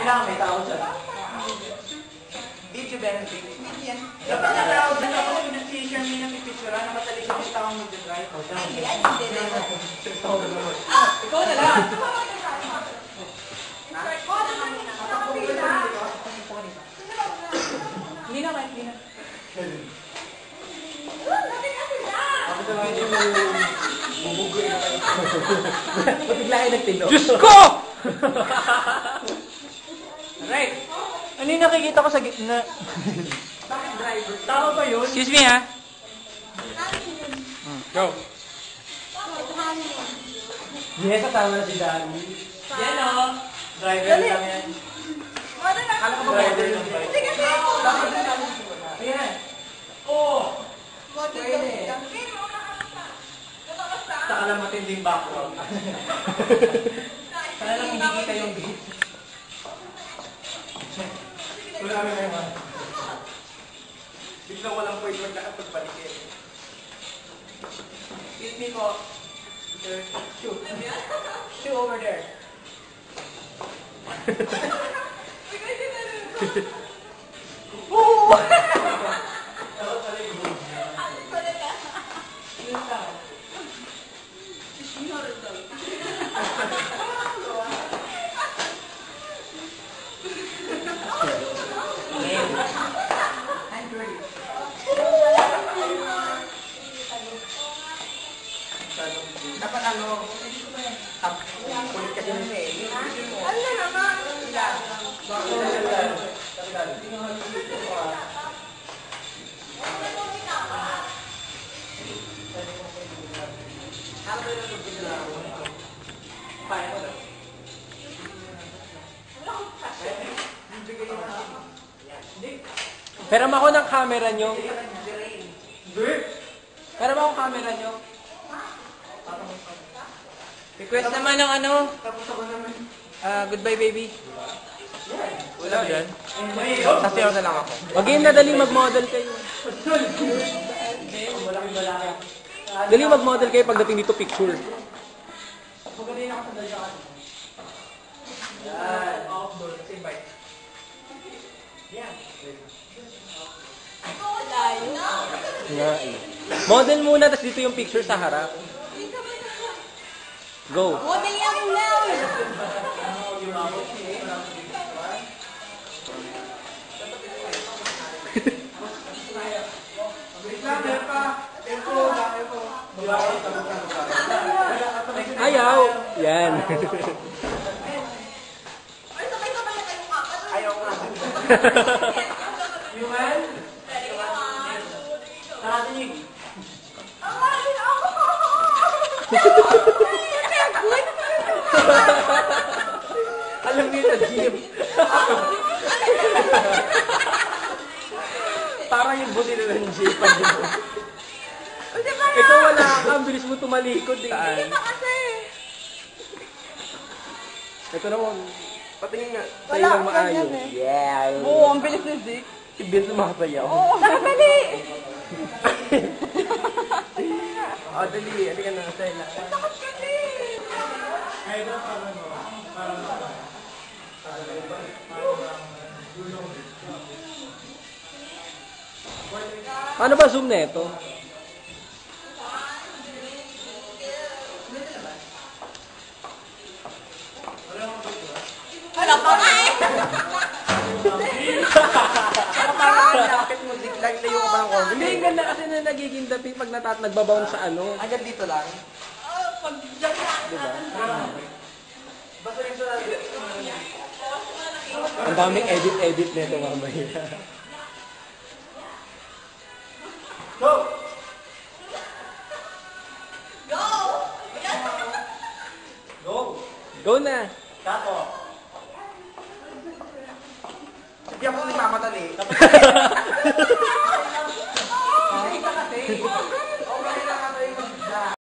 Kailangan may tao dyan. Video benefit. Dapat na tao dyan ako nag-share me ng pipitsura na matalik yung taong mag-drive. Ikaw na lang. Hindi na, Mike. Hindi na. Bigla kayo nagtino. Diyos ko! Right. Ano yung nakikita ko sa gitna? Bakit driver? Tama ba yun? Excuse me, ha? Go. Yes, kasama na si Danny. Yan, o. Driver lang yan. Kala ko ba driver lang ba? Hindi kasi ako. Ayan. Oo. Pwede. Saka lang matinding background. Saka lang hindi kita yung beat. Wala kami naman. Biglang walang point word na pagbalik eh. Excuse me po. Sir, shoot. Shoot over there. Woo! Dapat ano, kulit kasi nila eh. Ano na naman? Pero ako ng camera nyo. Pero ako camera nyo. Request naman ng ano. Goodbye baby. Wala dyan. Sasayaw na lang ako. Wag yun na dali mag-model kayo. Dali mag-model kayo pagdating dito picture. Pagdating ako sa dalyan. Yan. Outdoor. Kasi bike. Yan. Nga eh. Model muna, tapos dito yung picture sa harap. Go. Model yan now. Ayaw. Yan. Ay, sabay-sabay na kayong apat. Ayaw nga. Yuman? Nakatingin. Ang maraming ako. Alam niyo sa gym. Parang yung buti na ng gym. Ikaw wala ka, ang bilis mo tumalikod eh. Hindi pa kasi. Ito naman, patingin nga. Sa'yo Wala lang akong maayos. ganyan eh. Yeah. Oo, ang bilis ni Zeke. Si Bill sumasayaw. Oo, dali. Oh, dali. Ano ka na? Sa'yo na. Takot kasi. Paano ba zoom na ito? Wala pa nga eh. Bakit mo ziglag na yung kabang corner? Hindi, ang ganda kasi na nagiging dating pag nagbabound sa ano. Hanggang dito lang. Pag dyan na. Diba? Basta yung sa... Ang daming edit-edit nito mamaya. Go! Go! Go! Go na! Tato! Hindi ako nagmamadali. Hindi ka kasi.